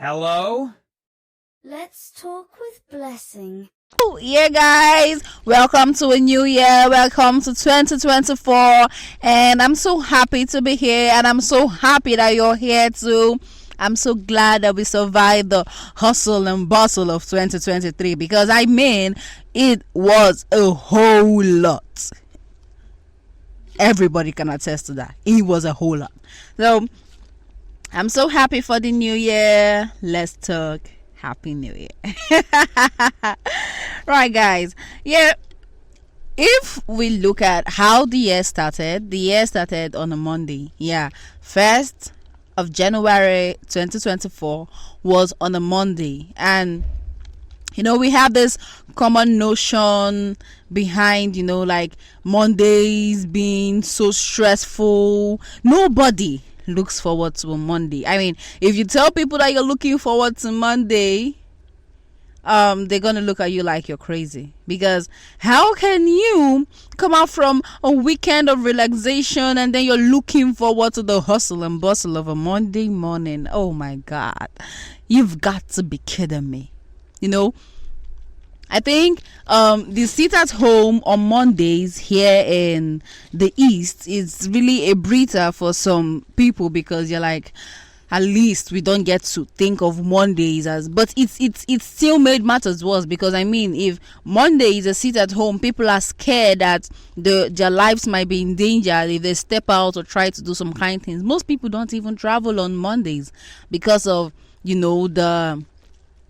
Hello? Let's talk with Blessing. Oh, yeah, guys, welcome to a new year. Welcome to 2024, and I'm so happy to be here, and I'm so happy that you're here too. I'm so glad that we survived the hustle and bustle of 2023, because it was a whole lot. Everybody can attest to that. It was a whole lot. So I'm so happy for the new year. Let's talk Happy New Year. Right, guys. Yeah, if we look at how the year started on a Monday. Yeah, 1st of January 2024 was on a Monday. And we have this common notion behind, like Mondays being so stressful. Nobody looks forward to a Monday. I mean, if you tell people that you're looking forward to Monday, they're gonna look at you like you're crazy, because how can you come out from a weekend of relaxation and then you're looking forward to the hustle and bustle of a Monday morning? Oh my God, you've got to be kidding me. I think the sit at home on Mondays here in the East is really a breather for some people, because you're like, at least we don't get to think of Mondays as, but it's still made matters worse, because I mean, if Monday is a sit at home, people are scared that their lives might be in danger if they step out or try to do some kind things. Most people don't even travel on Mondays because of the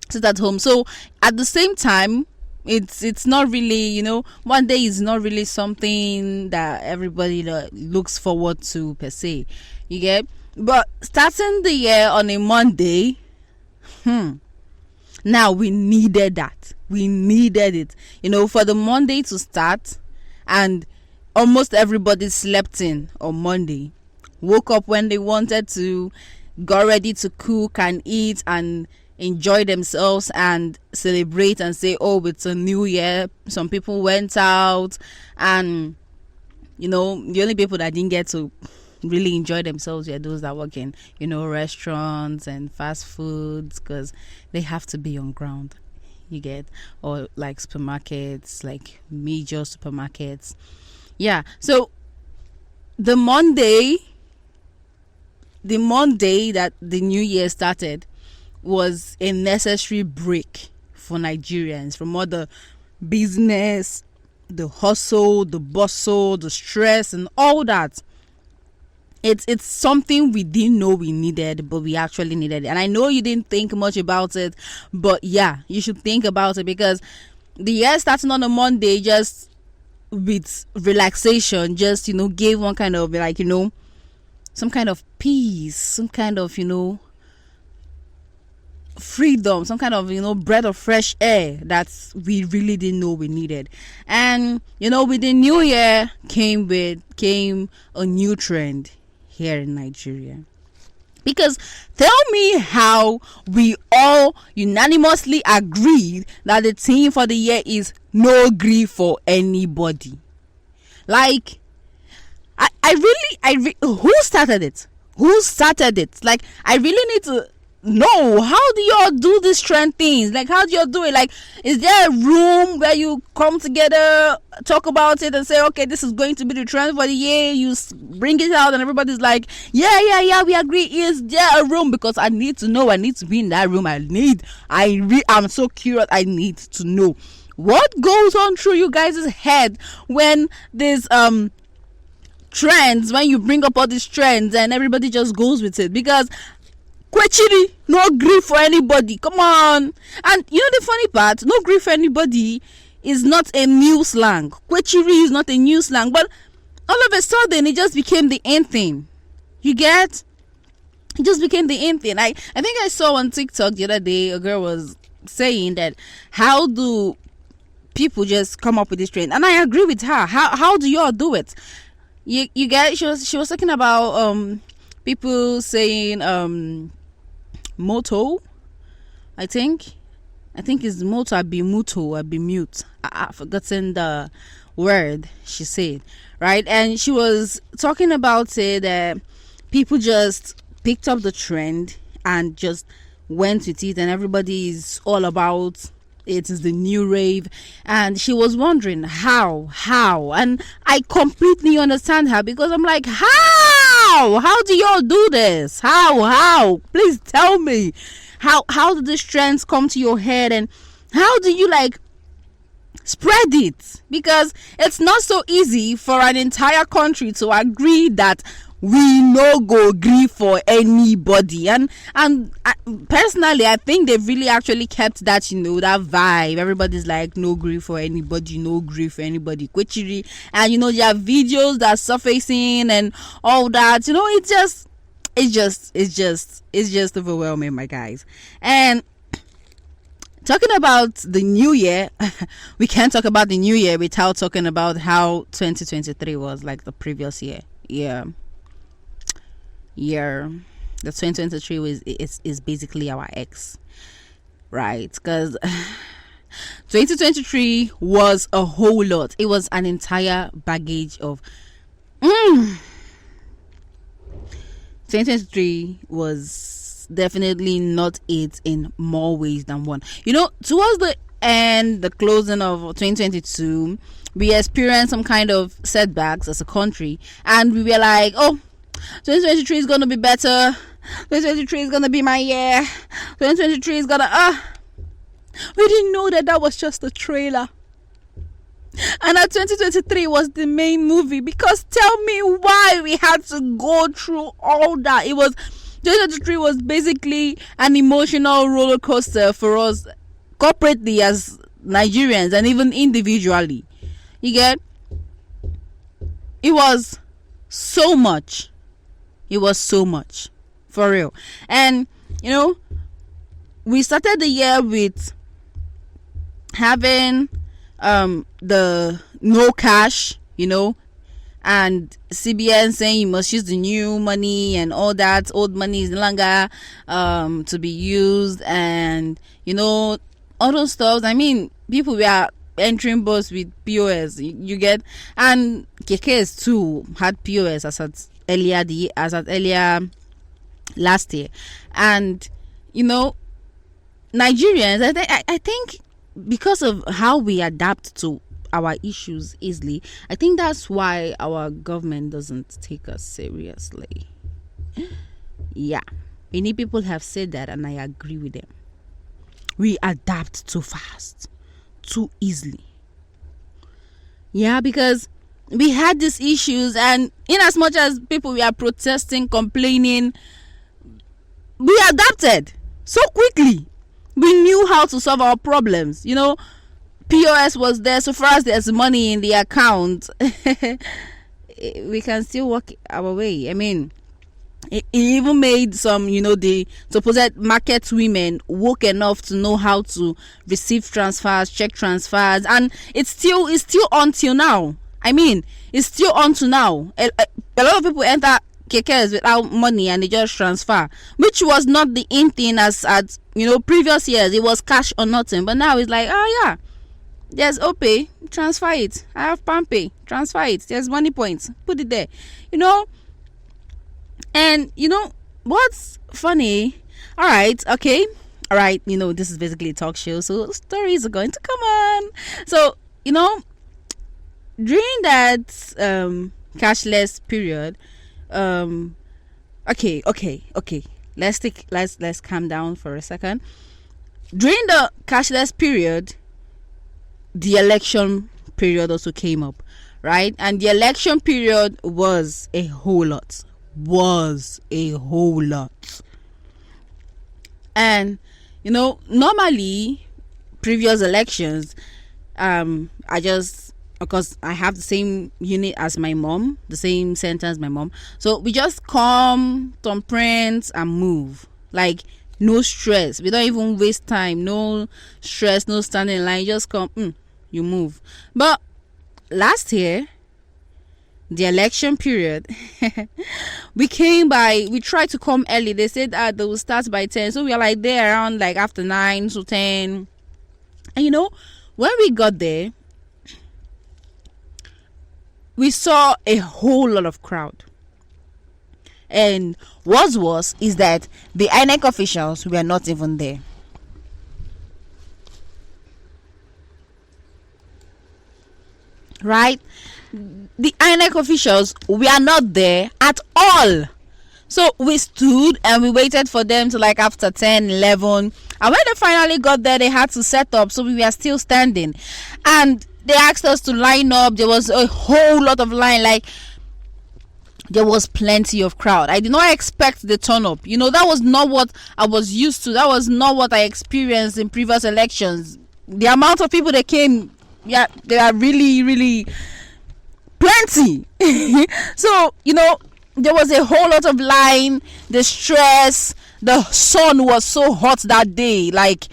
sit at home. So at the same time, it's not really, one day is not really something that everybody looks forward to per se, you get. But starting the year on a Monday, now we needed that. We needed it, for the Monday to start. And almost everybody slept in on Monday, woke up when they wanted to, got ready to cook and eat and enjoy themselves and celebrate and say, oh, it's a new year. Some people went out, and the only people that didn't get to really enjoy themselves were those that work in restaurants and fast foods, because they have to be on ground, you get, or like supermarkets, like major supermarkets. Yeah, so the Monday that the new year started was a necessary break for Nigerians from all the business, the hustle, the bustle, the stress, and all that. It's something we didn't know we needed, but we actually needed it. And I know you didn't think much about it, but yeah, you should think about it, because the year starting on a Monday just with relaxation just gave one kind of some kind of peace, some kind of freedom, some kind of breath of fresh air that we really didn't know we needed. And with the new year came a new trend here in Nigeria, because tell me how we all unanimously agreed that the theme for the year is no grief for anybody. Like, who started it? Like, I really need to know, how do y'all do these trend things? Like, how do y'all do it? Like, is there a room where you come together, talk about it, and say, okay, this is going to be the trend for the year? You bring it out and everybody's like, yeah, we agree. Is there a room? Because I need to know. I need to be in that room. I'm so curious. I need to know what goes on through you guys' head when there's trends, when you bring up all these trends and everybody just goes with it. Because Kwechiri, no grief for anybody. Come on. And the funny part, no grief for anybody is not a new slang. Kwechiri is not a new slang. But all of a sudden, it just became the end thing. You get? It just became the end thing. I think I saw on TikTok the other day, a girl was saying that, how do people just come up with this trend? And I agree with her. How do y'all do it? You get? She was talking about people saying motto. I think it's motto. I'd be mute. I've forgotten the word she said, right? And she was talking about it that people just picked up the trend and just went with it, and everybody is all about it is the new rave. And she was wondering how, and I completely understand her, because I'm like, how do y'all do this? How please tell me, how did these trends come to your head, and how do you like spread it? Because it's not so easy for an entire country to agree that we no go agree for anybody, and personally I think they've really actually kept that, that vibe. Everybody's like, no grief for anybody, Kwechiri. And there are videos that are surfacing and all that. It's just overwhelming, my guys. And talking about the new year, we can't talk about the new year without talking about how 2023 was, like the previous year. The 2023 is basically our ex, right? Because 2023 was a whole lot. It was an entire baggage of 2023 was definitely not it in more ways than one. Towards the end, the closing of 2022, we experienced some kind of setbacks as a country, and we were like, 2023 is gonna be better. 2023 is gonna be my year. 2023 is gonna we didn't know that was just a trailer, and that 2023 was the main movie. Because tell me why we had to go through all that. 2023 was basically an emotional roller coaster for us corporately as Nigerians, and even individually. You get? It was so much. For real. And we started the year with having the no cash, and CBN saying you must use the new money and all that. Old money is no longer to be used, and all those stuff. I mean, people were entering bus with POS, you get, and KKs too had POS as at earlier last year. And Nigerians, I think because of how we adapt to our issues easily, I think that's why our government doesn't take us seriously. Yeah, many people have said that, and I agree with them. We adapt too fast, too easily. Yeah, because we had these issues, and in as much as people were protesting, complaining, we adapted so quickly. We knew how to solve our problems. POS was there. So far as there's money in the account, we can still work our way. I mean, it even made some, the supposed market women woke enough to know how to receive transfers, check transfers, and it's still until now. I mean, it's still on to now. A lot of people enter KKs without money and they just transfer, which was not the in thing as at previous years. It was cash or nothing, but now it's like, there's OPay, transfer it. I have PalmPay, transfer it. There's money points, put it there. And what's funny? All right, this is basically a talk show, so stories are going to come on. So during that cashless period, okay, let's calm down for a second. During the cashless period, the election period also came up, right? And the election period was a whole lot. And normally previous elections, because I have the same unit as my mom, the same center as my mom, so we just come, thumbprint, and move. Like, no stress. We don't even waste time. No stress, no standing in line. Just come, you move. But last year, the election period, we tried to come early. They said that they will start by 10, so we are like there around like after 9 to 10. And when we got there, we saw a whole lot of crowd. And what's worse is that the INEC officials were not even there. Right? The INEC officials were not there at all. So we stood and we waited for them to like after 10, 11. And when they finally got there, they had to set up. So we were still standing. And they asked us to line up. There was a whole lot of line. Like, there was plenty of crowd. I did not expect the turn up. That was not what I was used to. That was not what I experienced in previous elections. The amount of people that came, yeah, they are really, really plenty. So, there was a whole lot of line, the stress, the sun was so hot that day. Like,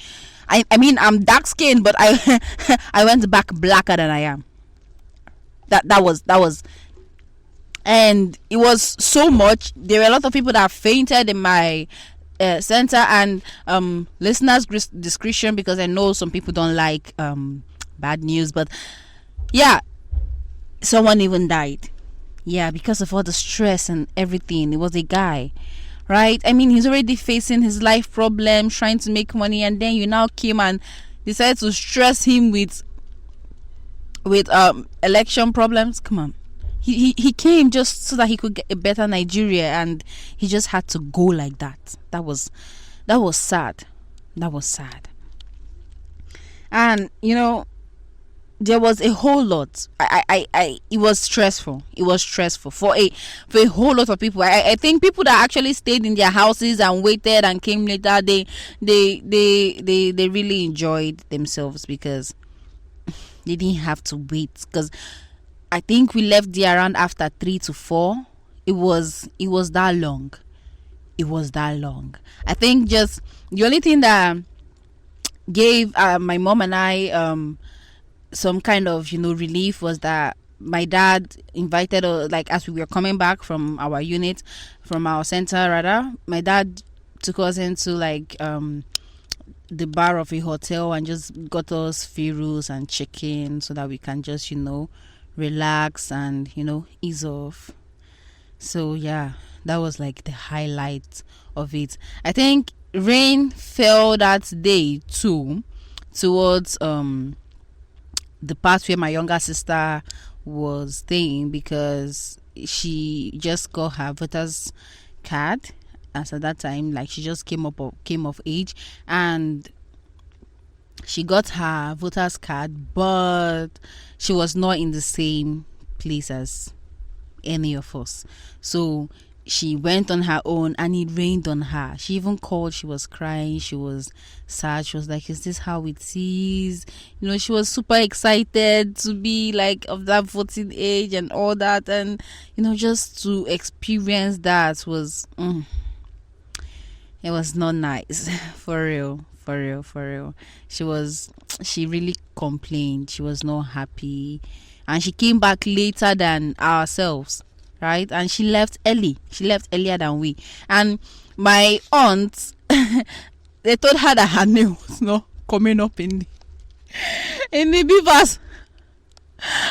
I mean, I'm dark skinned, but I I went back blacker than I am. That was, and it was so much. There were a lot of people that fainted in my center, and listeners' discretion, because I know some people don't like bad news, but yeah, someone even died. Yeah, because of all the stress and everything. It was a guy, right? I mean, he's already facing his life problems, trying to make money, and then you now came and decided to stress him with election problems. Come on. He came just so that he could get a better Nigeria, and he just had to go like that. That was sad. That was sad. And there was a whole lot. It was stressful. It was stressful for a whole lot of people. I think people that actually stayed in their houses and waited and came later, they really enjoyed themselves because they didn't have to wait. Because I think we left there around after 3 to 4. It was that long. It was that long. I think just the only thing that gave my mom and I some kind of relief was that my dad invited like as we were coming back from our unit, from our center rather, my dad took us into like the bar of a hotel and just got us Firus and chicken so that we can just relax and ease off. So yeah, that was like the highlight of it. I think rain fell that day too, towards the part where my younger sister was staying, because she just got her voter's card. As at that time, like, she just came of age, and she got her voter's card, but she was not in the same place as any of us. So she went on her own, and it rained on her. She even called. She was crying. She was sad. She was like, is this how it is? She was super excited to be like of that voting age and all that, and just to experience that was it was not nice. For real. She really complained. She was not happy, and she came back later than ourselves, right? And she left early. She left earlier than we. And my aunt, they told her that her name was not coming up in the beavers.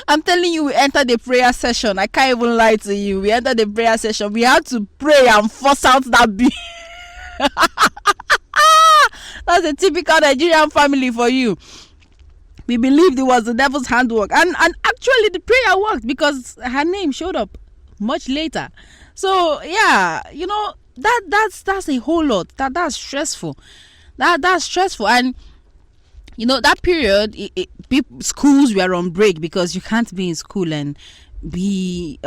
I'm telling you, we entered the prayer session. I can't even lie to you. We entered the prayer session. We had to pray and force out that bee. That's a typical Nigerian family for you. We believed it was the devil's handwork, and actually the prayer worked because her name showed up much later. So yeah, that's a whole lot. That's stressful. That's stressful. And that period, schools were on break because you can't be in school and be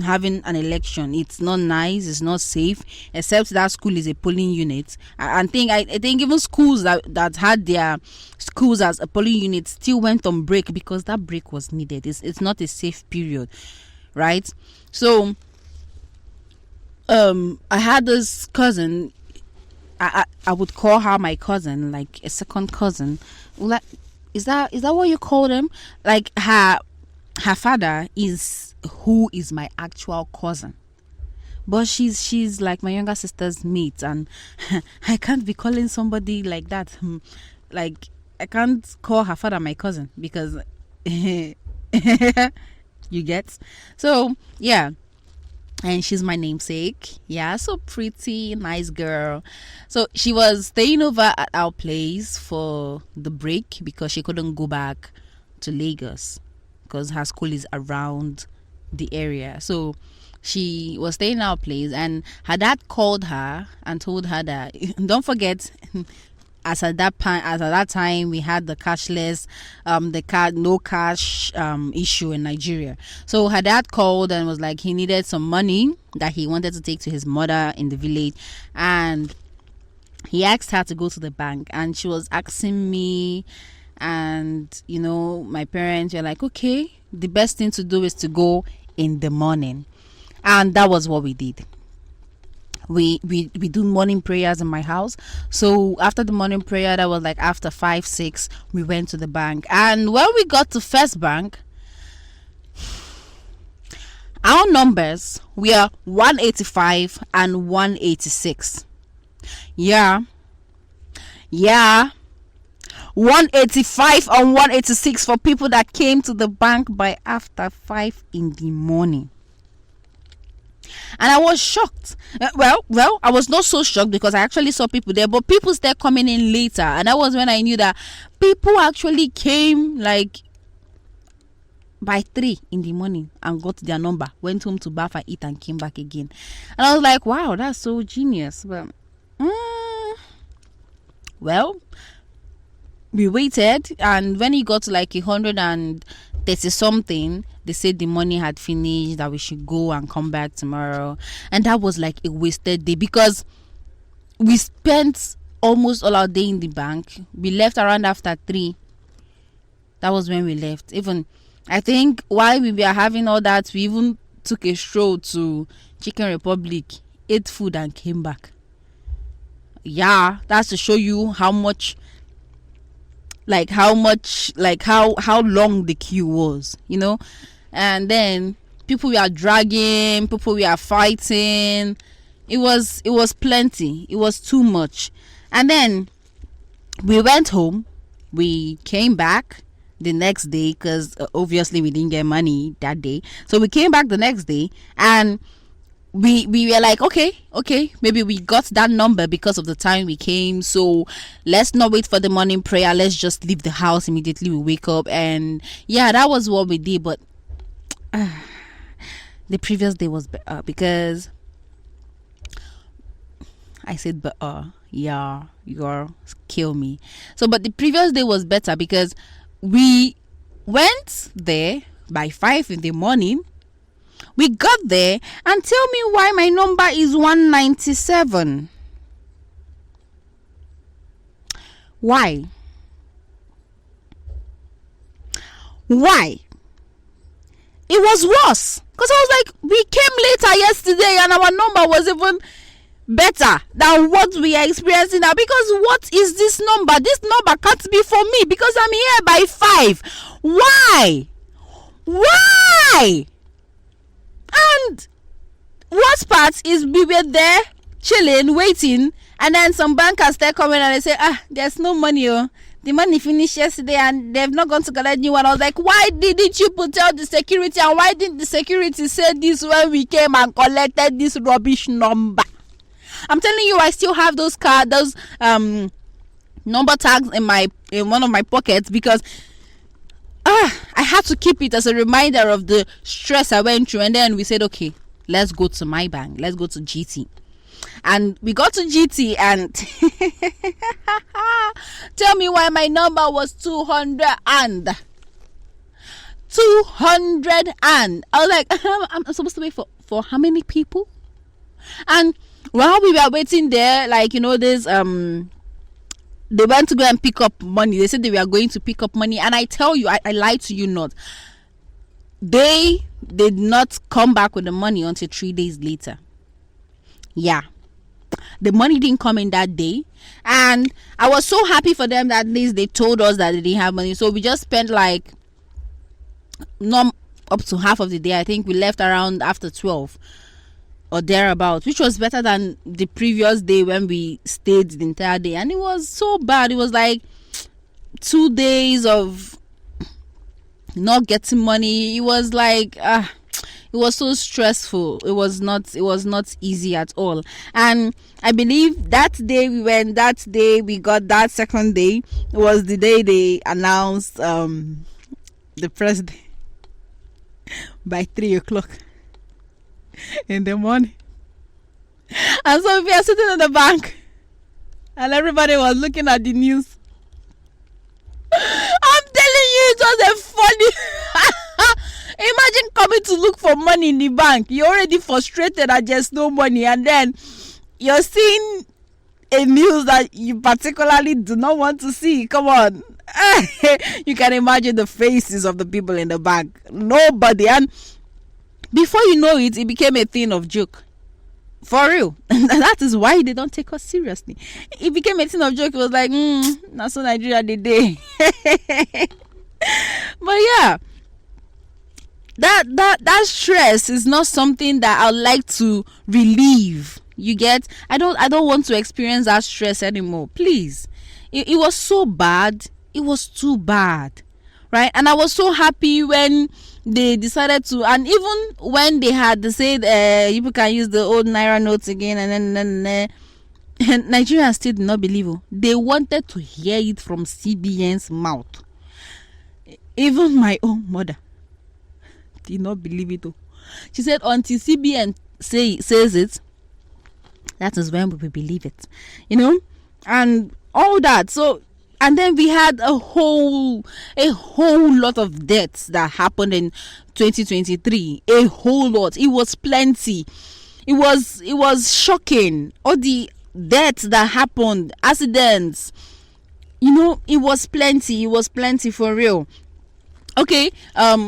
having an election. It's not nice. It's not safe. Except that school is a polling unit. I think even schools that had their schools as a polling unit still went on break because that break was needed. It's not a safe period, right? So I had this cousin. I would call her my cousin, like a second cousin. Like, is that what you call them? Like her father is who is my actual cousin, but she's like my younger sister's mate, and I can't be calling somebody like that. Like, I can't call her father my cousin because you get. So yeah, and she's my namesake. Yeah, so pretty, nice girl. So she was staying over at our place for the break because she couldn't go back to Lagos because her school is around the area. So she was staying at our place, and her dad called her and told her that don't forget, as at that time we had the cashless no cash issue in Nigeria. So her dad called and was like he needed some money that he wanted to take to his mother in the village, and he asked her to go to the bank, and she was asking me, and my parents were like, okay, the best thing to do is to go in the morning. And that was what we did. We do morning prayers in my house. So after the morning prayer, that was like after 5-6, we went to the bank. And when we got to First Bank, our numbers were 185 and 186. Yeah 185 and 186 for people that came to the bank by after 5 in the morning. And I was shocked. Well, I was not so shocked because I actually saw people there, but people started coming in later, and that was when I knew that people actually came like by 3 in the morning and got their number, went home to bath and eat, and came back again. And I was like, wow, that's so genius. But well, we waited, and when it got to like 130 something, they said the money had finished, that we should go and come back tomorrow. And that was like a wasted day because we spent almost all our day in the bank. We left around after 3. That was when we left. Even I think while we were having all that, we even took a stroll to Chicken Republic, ate food, and came back. Yeah, that's to show you how long the queue was, and then people were dragging, people were fighting. It was plenty. It was too much. And then we went home. We came back the next day because obviously we didn't get money that day. So we came back the next day, and we were like, okay, maybe we got that number because of the time we came, so let's not wait for the morning prayer, let's just leave the house immediately we wake up. And yeah, that was what we did. But the previous day was better because I said yeah, you're kill me. So but the previous day was better because we went there by 5 in the morning. We got there, and tell me why my number is 197. Why? It was worse because I was like, we came later yesterday and our number was even better than what we are experiencing now. Because what is this number? This number can't be for me because I'm here by 5. Why? And worst part is we were there chilling, waiting, and then some bankers start coming and they say, there's no money. The money finished yesterday and they've not gone to collect new one. I was like, why didn't you put out the security, and why didn't the security say this when we came and collected this rubbish number? I'm telling you, I still have those number tags in one of my pockets because I had to keep it as a reminder of the stress I went through. And then we said, okay, let's go to my bank. Let's go to GT. And we got to GT, and tell me why my number was 200 and I was like, I'm supposed to wait for how many people? And while we were waiting there, this they went to go and pick up money. They said they were going to pick up money, and I tell you, I lied to you not. They did not come back with the money until 3 days later. Yeah, the money didn't come in that day, and I was so happy for them that at least they told us that they didn't have money. So we just spent not up to half of the day. I think we left around after 12 or thereabouts, which was better than the previous day when we stayed the entire day. And it was so bad. It was like 2 days of not getting money. It was like it It was so stressful. It was not easy at all. And I believe that day we got that second day was the day they announced the president by 3:00 in the morning. And so we are sitting in the bank and everybody was looking at the news. I'm telling you, it was a funny. Imagine coming to look for money in the bank. You're already frustrated that there's no money, and then you're seeing a news that you particularly do not want to see. Come on. You can imagine the faces of the people in the bank. Nobody. And before you know it, it became a thing of joke. For real. And that is why they don't take us seriously. It became a thing of joke. It was like, that's so Nigeria the day. But yeah, that stress is not something that I'd like to relieve. You get? I don't want to experience that stress anymore. Please. It was so bad. It was too bad. Right? And I was so happy when they decided to, and even when they had to say you can use the old Naira notes again, and then Nigerians still did not believe it. They wanted to hear it from CBN's mouth. Even my own mother did not believe it. She said until CBN says it, that is when we will believe it. And all that. So, and then we had a whole lot of deaths that happened in 2023. A whole lot. It was plenty. It was shocking. All the deaths that happened, accidents. It was plenty. It was plenty for real. Okay.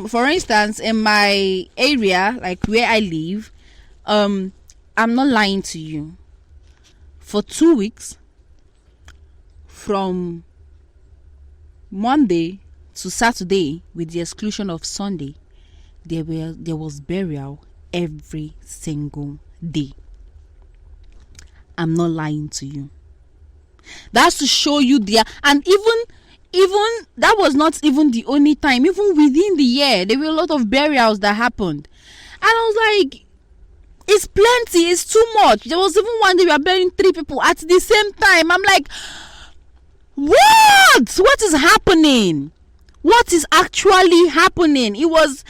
For instance, in my area, like where I live, I'm not lying to you. For 2 weeks, from Monday to Saturday, with the exclusion of Sunday, there was burial every single day. I'm not lying to you. That's to show you and even that was not even the only time. Even within the year, there were a lot of burials that happened, and I was like, it's plenty. It's too much. There was even one day we were burying 3 people at the same time. I'm like, what is happening? What is actually happening? It was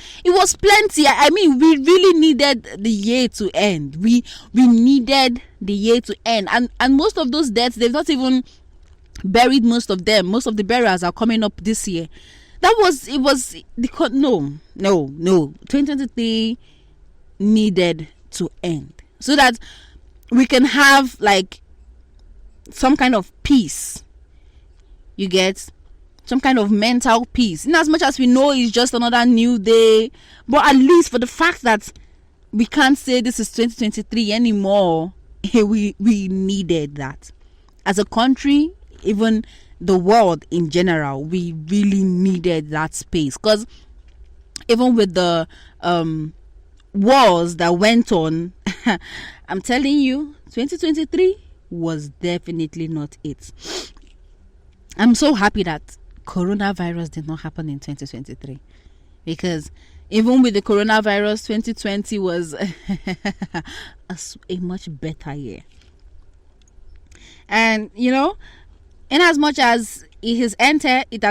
plenty. I mean, we really needed the year to end. We needed the year to end, and most of those deaths, they've not even buried most of them. Most of the burials are coming up this year. No 2023 needed to end so that we can have like some kind of peace. You get? Some kind of mental peace. In as much as we know it's just another new day, but at least for the fact that we can't say this is 2023 anymore, we needed that. As a country, even the world in general, we really needed that space. Because even with the wars that went on, I'm telling you, 2023 was definitely not it. I'm so happy that coronavirus did not happen in 2023, because even with the coronavirus, 2020 was a much better year. And in as much as it has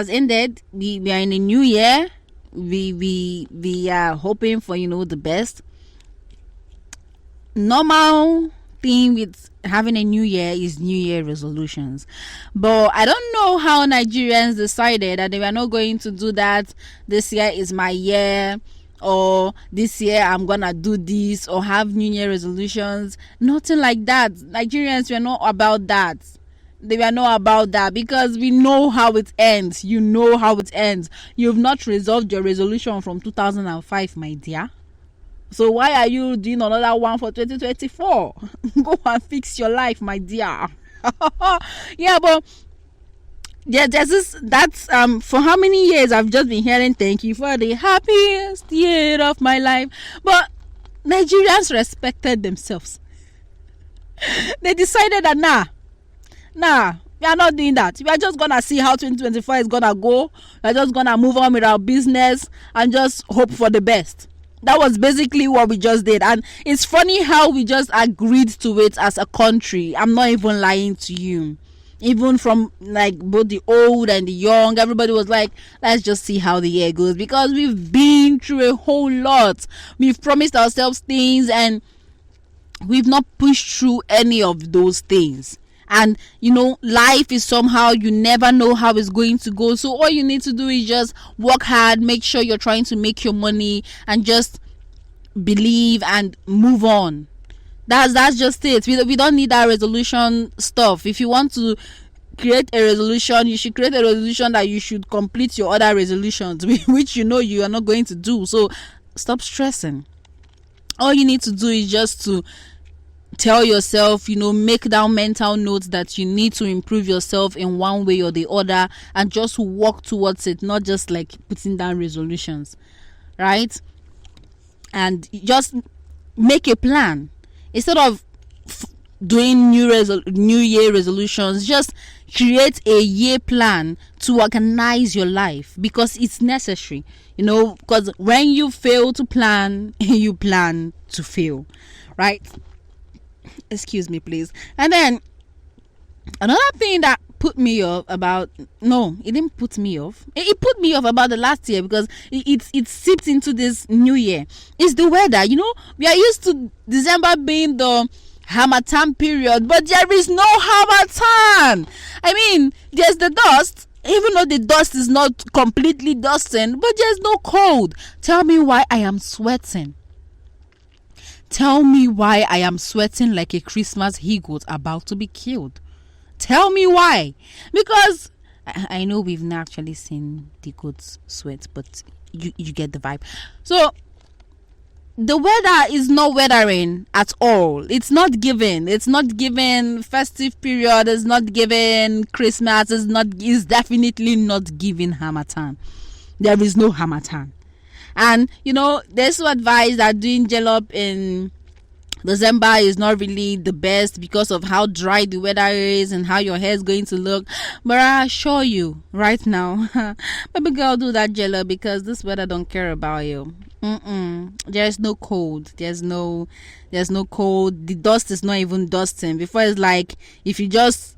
ended, we are in a new year. We are hoping for the best. Normal thing with having a new year is New Year resolutions, but I don't know how Nigerians decided that they were not going to do that. This year is my year, or this year I'm gonna do this, or have New Year resolutions. Nothing like that. Nigerians were not about that. They were not about that, because we know how it ends. You know how it ends. You've not resolved your resolution from 2005, my dear. So why are you doing another one for 2024? Go and fix your life, my dear. Yeah, but yeah, there's this. That's for how many years I've just been hearing, thank you for the happiest year of my life. But Nigerians respected themselves. They decided that nah, we are not doing that. We are just gonna see how 2024 is gonna go. We are just gonna move on with our business and just hope for the best. That was basically what we just did. And it's funny how we just agreed to it as a country. I'm not even lying to you. Even from like both the old and the young, everybody was like, let's just see how the year goes, because we've been through a whole lot. We've promised ourselves things and we've not pushed through any of those things. And life is somehow, you never know how it's going to go. So all you need to do is just work hard, make sure you're trying to make your money, and just believe and move on. That's just it. We don't need that resolution stuff. If you want to create a resolution, you should create a resolution that you should complete your other resolutions, which you are not going to do. So stop stressing. All you need to do is just to tell yourself, make down mental notes that you need to improve yourself in one way or the other, and just work towards it, not just like putting down resolutions, right? And just make a plan instead of doing new year resolutions. Just create a year plan to organize your life, because it's necessary, because when you fail to plan, you plan to fail, right? Excuse me, please. And then another thing that put me off about, no, it didn't put me off. It put me off about the last year, because it seeped into this new year. It's the weather. We are used to December being the Harmattan period, but there is no Harmattan. I mean, there's the dust, even though the dust is not completely dusting, but there's no cold. Tell me why I am sweating. Tell me why I am sweating like a Christmas he-goat about to be killed. Tell me why. Because I know we've not actually seen the goats sweat, but you get the vibe. So the weather is not weathering at all. It's not given. It's not given festive period. It's not given Christmas. It's definitely not given Harmattan. There is no Harmattan. And there's some advice that doing jollof in December is not really the best because of how dry the weather is and how your hair is going to look. But I assure you right now, baby girl, do that jollof, because this weather don't care about you. There's no cold. There's no cold. The dust is not even dusting. Before, it's like if you just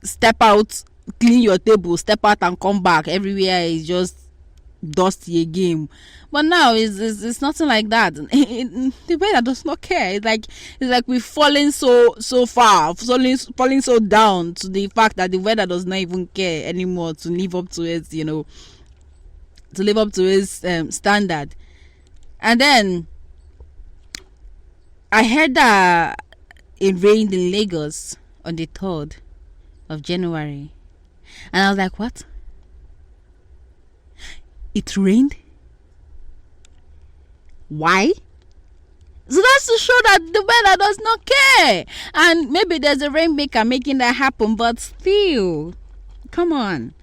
step out, clean your table, step out and come back, everywhere is just dusty again. But now it's nothing like that. The weather does not care. It's like we've fallen so far, falling so down to the fact that the weather does not even care anymore to live up to its standard. And then I heard that it rained in Lagos on the 3rd of January, and I was like, what? It rained? Why? So that's to show that the weather does not care. And maybe there's a rainmaker making that happen, but still, come on.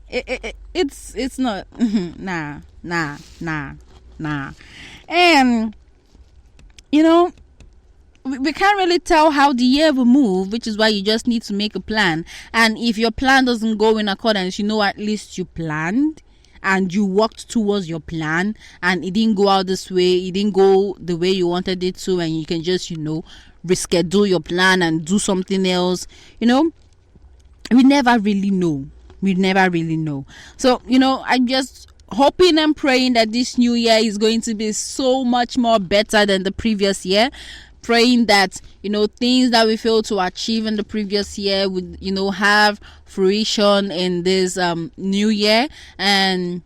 It's not. Nah. And we can't really tell how the year will move, which is why you just need to make a plan. And if your plan doesn't go in accordance, at least you planned and you worked towards your plan, and it didn't go out this way, it didn't go the way you wanted it to, and you can just reschedule your plan and do something else. We never really know. So I'm just hoping and praying that this new year is going to be so much more better than the previous year. Praying that things that we failed to achieve in the previous year would have fruition in this new year, and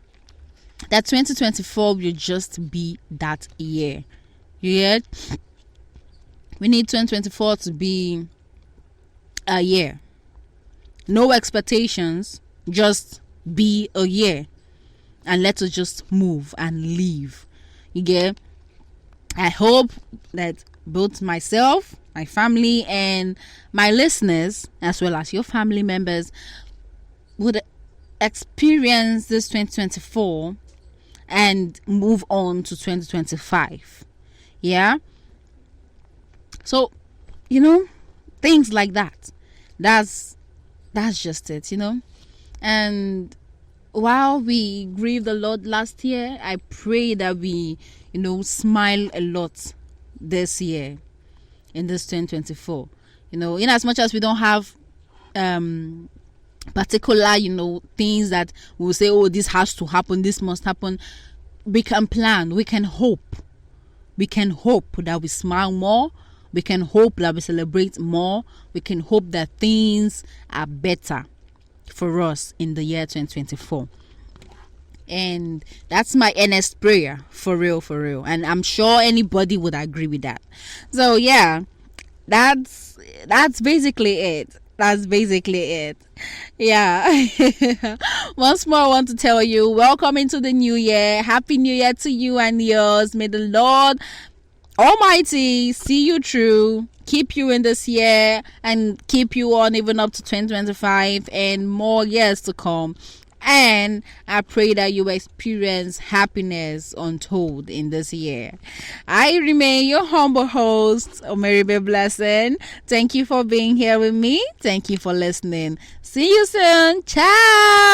that 2024 will just be that year. Yeah, we need 2024 to be a year. No expectations, just be a year, and let us just move and live. You get? I hope that both myself, my family, and my listeners, as well as your family members, would experience this 2024 and move on to 2025. Yeah. So, things like that. That's just it, And while we grieved a lot last year, I pray that we, smile a lot this year, in this 2024. In as much as we don't have particular, things that we'll say, oh, this has to happen, this must happen. We can plan, we can hope. We can hope that we smile more. We can hope that we celebrate more. We can hope that things are better for us in the year 2024. And that's my earnest prayer, for real. And I'm sure anybody would agree with that. So yeah, that's basically it. Yeah. Once more, I want to tell you, welcome into the new year. Happy New Year to you and yours. May the Lord Almighty see you through, keep you in this year, and keep you on even up to 2025 and more years to come. And I pray that you experience happiness untold in this year. I remain your humble host, Omeribe Blessing. Thank you for being here with me. Thank you for listening. See you soon. Ciao.